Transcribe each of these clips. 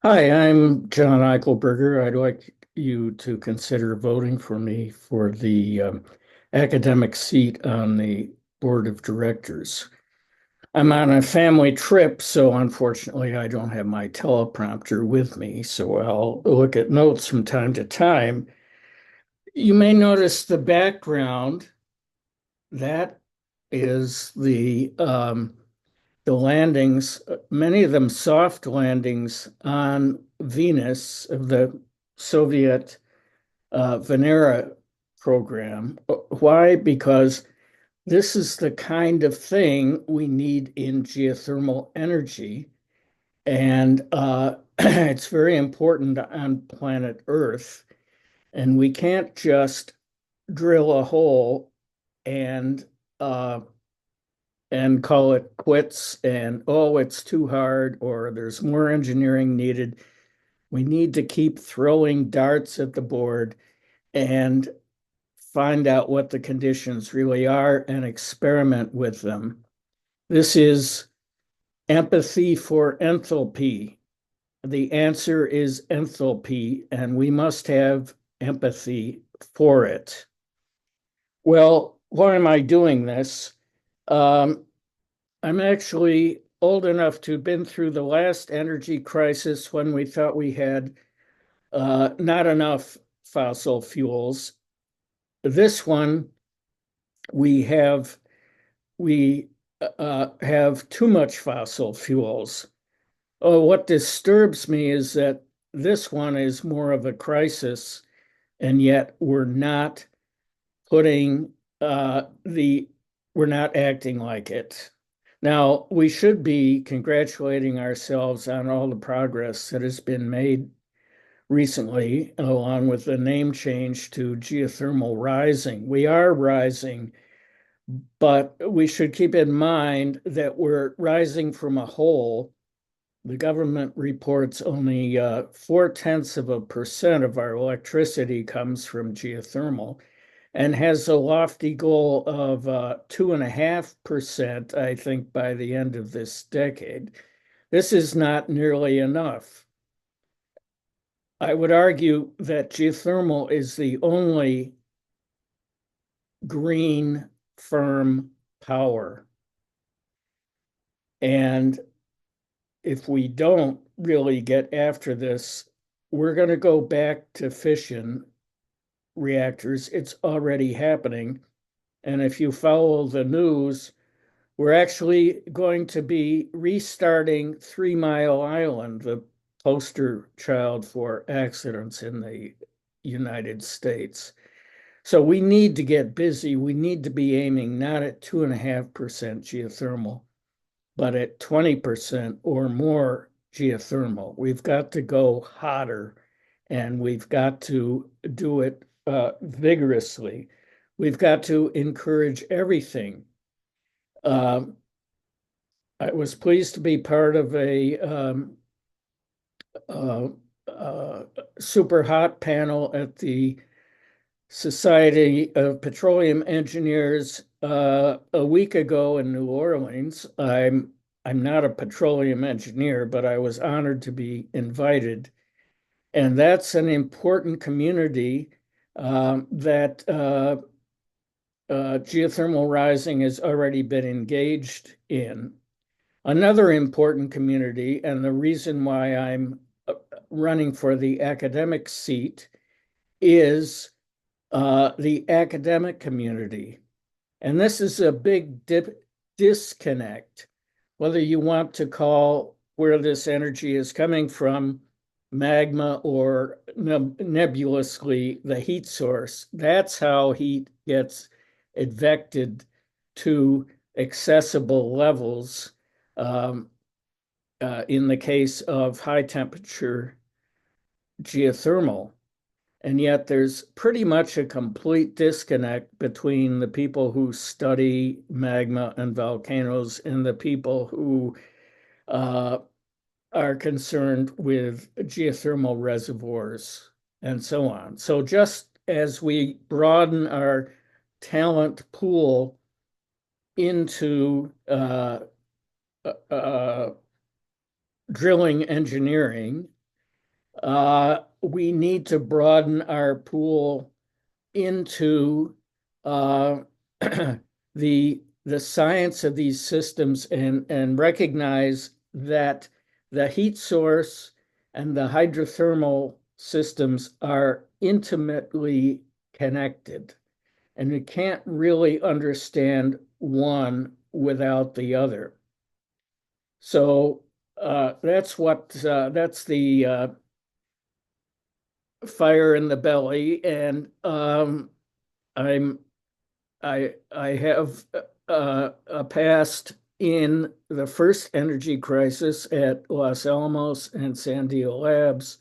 Hi, I'm John Eichelberger. I'd like you to consider voting for me for the academic seat on the Board of Directors. I'm on a family trip, so unfortunately, I don't have my teleprompter with me, so I'll look at notes from time to time. You may notice the background. That is the landings, many of them soft landings on Venus of the Soviet Venera program. Why? Because this is the kind of thing we need in geothermal energy. And it's very important on planet Earth. And we can't just drill a hole and uh, and call it quits and, oh, it's too hard or there's more engineering needed. We need to keep throwing darts at the board and find out what the conditions really are and experiment with them. This is empathy for enthalpy. The answer is enthalpy, and we must have empathy for it. Well, why am I doing this? Um, I'm actually old enough to have been through the last energy crisis when we thought we had not enough fossil fuels. This one, we have we have too much fossil fuels. Oh, what disturbs me is that this one is more of a crisis, and yet putting the we're not acting like it. Now, we should be congratulating ourselves on all the progress that has been made recently, along with the name change to geothermal rising. We are rising, but we should keep in mind that we're rising from a hole. The government reports only 0.4% of our electricity comes from geothermal and has a lofty goal of 2.5%, I think, by the end of this decade. This is not nearly enough. I would argue that geothermal is the only green, firm power. And if we don't really get after this, we're going to go back to fission reactors. It's already happening. And if you follow the news, we're actually going to be restarting 3 Mile Island, the poster child for accidents in the United States. So we need to get busy. We need to be aiming not at 2.5% geothermal, but at 20% or more geothermal. We've got to go hotter and we've got to do it vigorously. We've got to encourage everything. Um, I was pleased to be part of a uh, uh, super hot panel at the Society of Petroleum Engineers a week ago in New Orleans. I'm not a petroleum engineer, but I was honored to be invited, and that's an important community that geothermal rising has already been engaged in. Another important community, and the reason why I'm running for the academic seat, is the academic community. And this is a big disconnect, whether you want to call where this energy is coming from magma or nebulously the heat source. That's how heat gets advected to accessible levels um, in the case of high temperature geothermal. And yet there's pretty much a complete disconnect between the people who study magma and volcanoes and the people who uh, are concerned with geothermal reservoirs and so on. So just as we broaden our talent pool into uh, drilling engineering, We need to broaden our pool into uh, the science of these systems and recognize that the heat source and the hydrothermal systems are intimately connected, and we can't really understand one without the other. So that's the fire in the belly, and I'm I have a past in the first energy crisis at Los Alamos and Sandia Labs,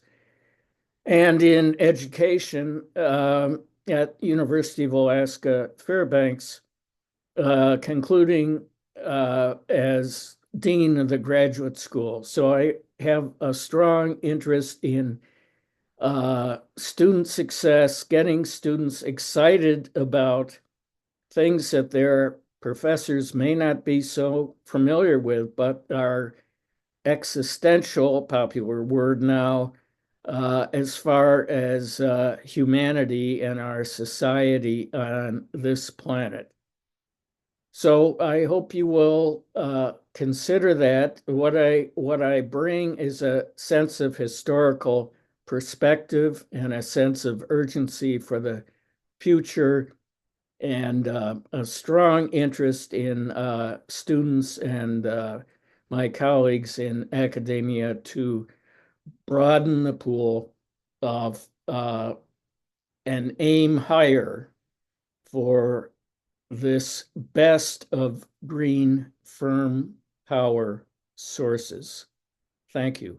and in education at University of Alaska Fairbanks, concluding as dean of the graduate school. So I have a strong interest in student success, getting students excited about things that their professors may not be so familiar with, but are existential, popular word now, as far as humanity and our society on this planet. So I hope you will consider that. What I bring is a sense of historical perspective and a sense of urgency for the future, and a strong interest in students and my colleagues in academia to broaden the pool of and aim higher for this best of green firm power sources. Thank you.